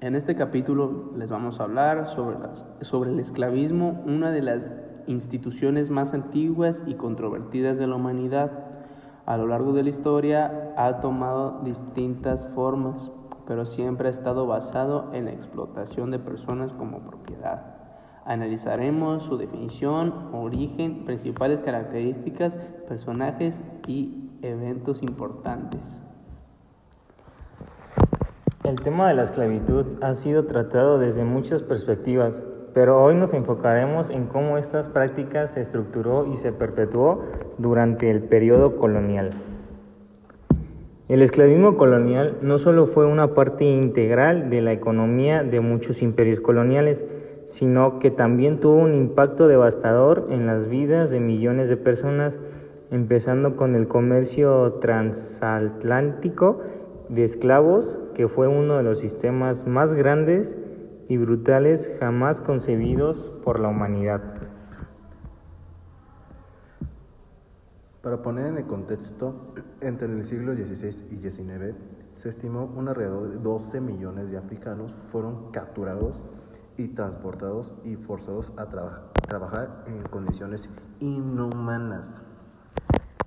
En este capítulo les vamos a hablar sobre el esclavismo, una de las instituciones más antiguas y controvertidas de la humanidad. A lo largo de la historia ha tomado distintas formas, pero siempre ha estado basado en la explotación de personas como propiedad. Analizaremos su definición, origen, principales características, personajes y eventos importantes. El tema de la esclavitud ha sido tratado desde muchas perspectivas, pero hoy nos enfocaremos en cómo estas prácticas se estructuró y se perpetuó durante el periodo colonial. El esclavismo colonial no solo fue una parte integral de la economía de muchos imperios coloniales, sino que también tuvo un impacto devastador en las vidas de millones de personas, empezando con el comercio transatlántico de esclavos, que fue uno de los sistemas más grandes y brutales jamás concebidos por la humanidad. Para poner en el contexto, entre el siglo XVI y XIX, se estimó un alrededor de 12 millones de africanos fueron capturados y transportados y forzados a trabajar en condiciones inhumanas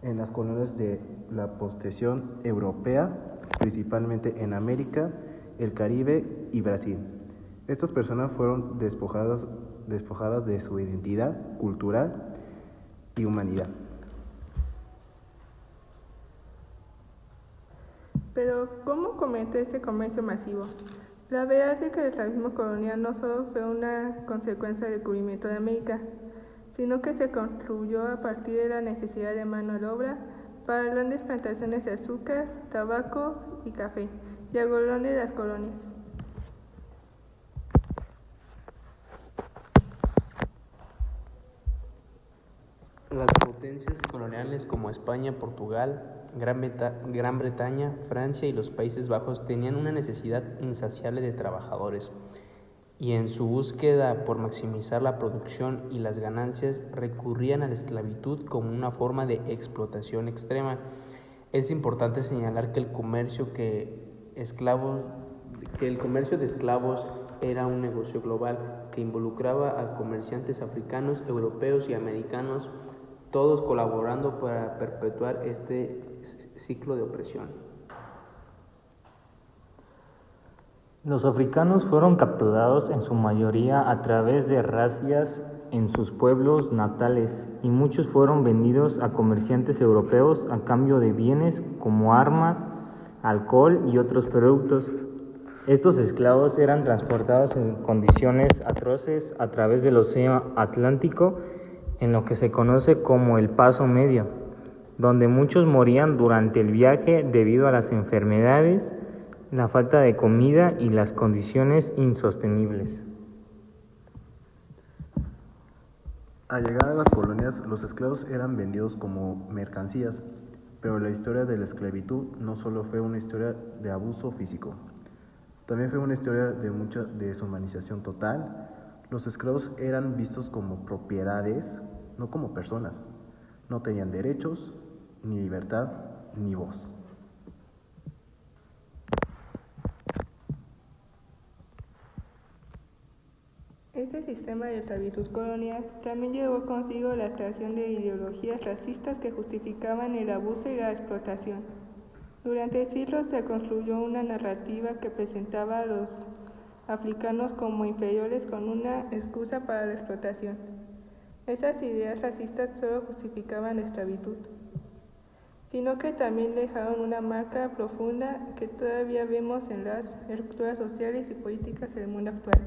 en las colonias de la posesión europea, principalmente en América, el Caribe y Brasil. Estas personas fueron despojadas de su identidad cultural y humanidad. Pero, ¿cómo comenzó ese comercio masivo? La verdad es que el esclavismo colonial no solo fue una consecuencia del descubrimiento de América, sino que se construyó a partir de la necesidad de mano de obra para grandes plantaciones de azúcar, tabaco y café, y algodón de las colonias. Las potencias coloniales como España, Portugal, Gran Bretaña, Francia y los Países Bajos tenían una necesidad insaciable de trabajadores, y en su búsqueda por maximizar la producción y las ganancias recurrían a la esclavitud como una forma de explotación extrema. Es importante señalar que el comercio de esclavos era un negocio global que involucraba a comerciantes africanos, europeos y americanos, todos colaborando para perpetuar este ciclo de opresión. Los africanos fueron capturados en su mayoría a través de razias en sus pueblos natales, y muchos fueron vendidos a comerciantes europeos a cambio de bienes como armas, alcohol y otros productos. Estos esclavos eran transportados en condiciones atroces a través del Océano Atlántico en lo que se conoce como el Paso Medio, donde muchos morían durante el viaje debido a las enfermedades, la falta de comida y las condiciones insostenibles. Al llegar a las colonias, los esclavos eran vendidos como mercancías, pero la historia de la esclavitud no solo fue una historia de abuso físico, también fue una historia de mucha deshumanización total. Los esclavos eran vistos como propiedades, no como personas. No tenían derechos, ni libertad, ni voz. Este sistema de esclavitud colonial también llevó consigo la creación de ideologías racistas que justificaban el abuso y la explotación. Durante siglos se construyó una narrativa que presentaba a los africanos como inferiores con una excusa para la explotación. Esas ideas racistas solo justificaban la esclavitud, sino que también dejaron una marca profunda que todavía vemos en las estructuras sociales y políticas del mundo actual.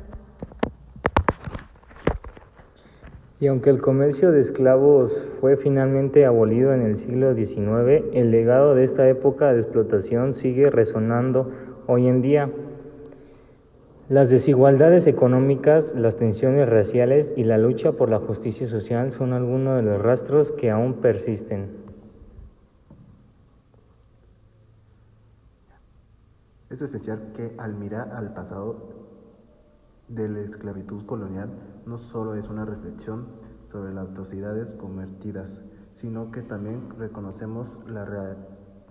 Y aunque el comercio de esclavos fue finalmente abolido en el siglo XIX, el legado de esta época de explotación sigue resonando hoy en día. Las desigualdades económicas, las tensiones raciales y la lucha por la justicia social son algunos de los rastros que aún persisten. Es esencial que al mirar al pasado de la esclavitud colonial no solo es una reflexión sobre las atrocidades cometidas, sino que también reconocemos la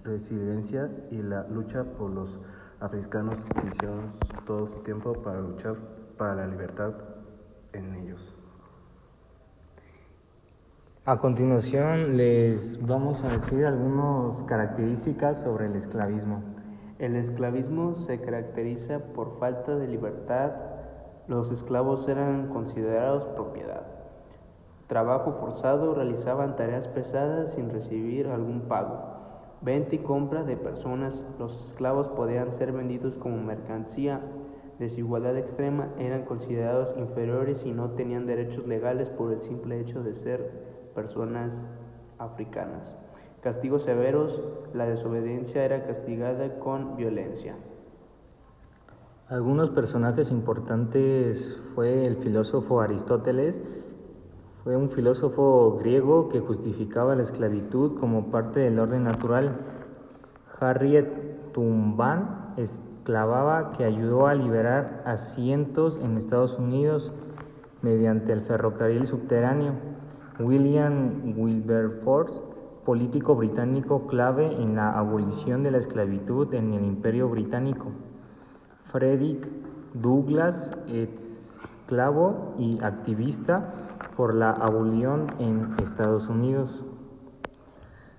resiliencia y la lucha por los africanos que hicieron todo su tiempo para luchar para la libertad en ellos. A continuación les vamos a decir algunas características sobre el esclavismo. El esclavismo se caracteriza por falta de libertad. Los esclavos eran considerados propiedad. Trabajo forzado, realizaban tareas pesadas sin recibir algún pago. Venta y compra de personas. Los esclavos podían ser vendidos como mercancía. Desigualdad extrema, eran considerados inferiores y no tenían derechos legales por el simple hecho de ser personas africanas. Castigos severos, la desobediencia era castigada con violencia. Algunos personajes importantes fue el filósofo Aristóteles. Fue un filósofo griego que justificaba la esclavitud como parte del orden natural. Harriet Tubman, esclava que ayudó a liberar a cientos en Estados Unidos mediante el ferrocarril subterráneo. William Wilberforce, político británico clave en la abolición de la esclavitud en el Imperio Británico. Frederick Douglass, esclavo y activista por la abolición en Estados Unidos.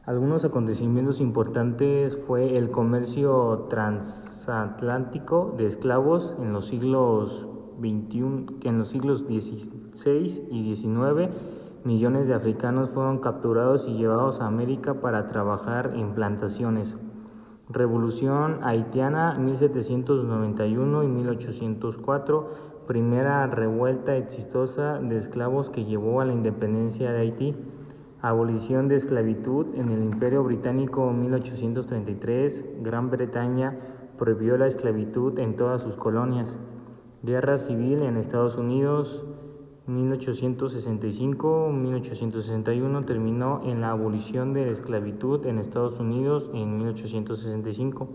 Algunos acontecimientos importantes fue el comercio transatlántico de esclavos en los siglos XVI y XIX. Millones de africanos fueron capturados y llevados a América para trabajar en plantaciones. Revolución haitiana 1791 y 1804, primera revuelta exitosa de esclavos que llevó a la independencia de Haití. Abolición de esclavitud en el Imperio Británico 1833, Gran Bretaña prohibió la esclavitud en todas sus colonias. Guerra civil en Estados Unidos 1865-1861 terminó en la abolición de la esclavitud en Estados Unidos en 1865.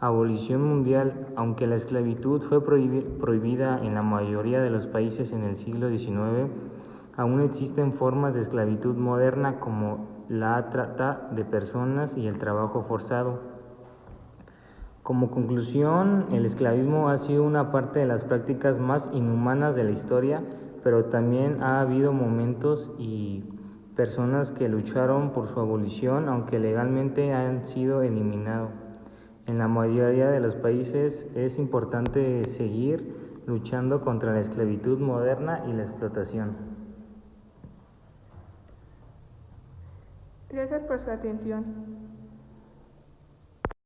Abolición mundial. Aunque la esclavitud fue prohibida en la mayoría de los países en el siglo XIX, aún existen formas de esclavitud moderna como la trata de personas y el trabajo forzado. Como conclusión, el esclavismo ha sido una parte de las prácticas más inhumanas de la historia, pero también ha habido momentos y personas que lucharon por su abolición, aunque legalmente han sido eliminados. En la mayoría de los países es importante seguir luchando contra la esclavitud moderna y la explotación. Gracias por su atención.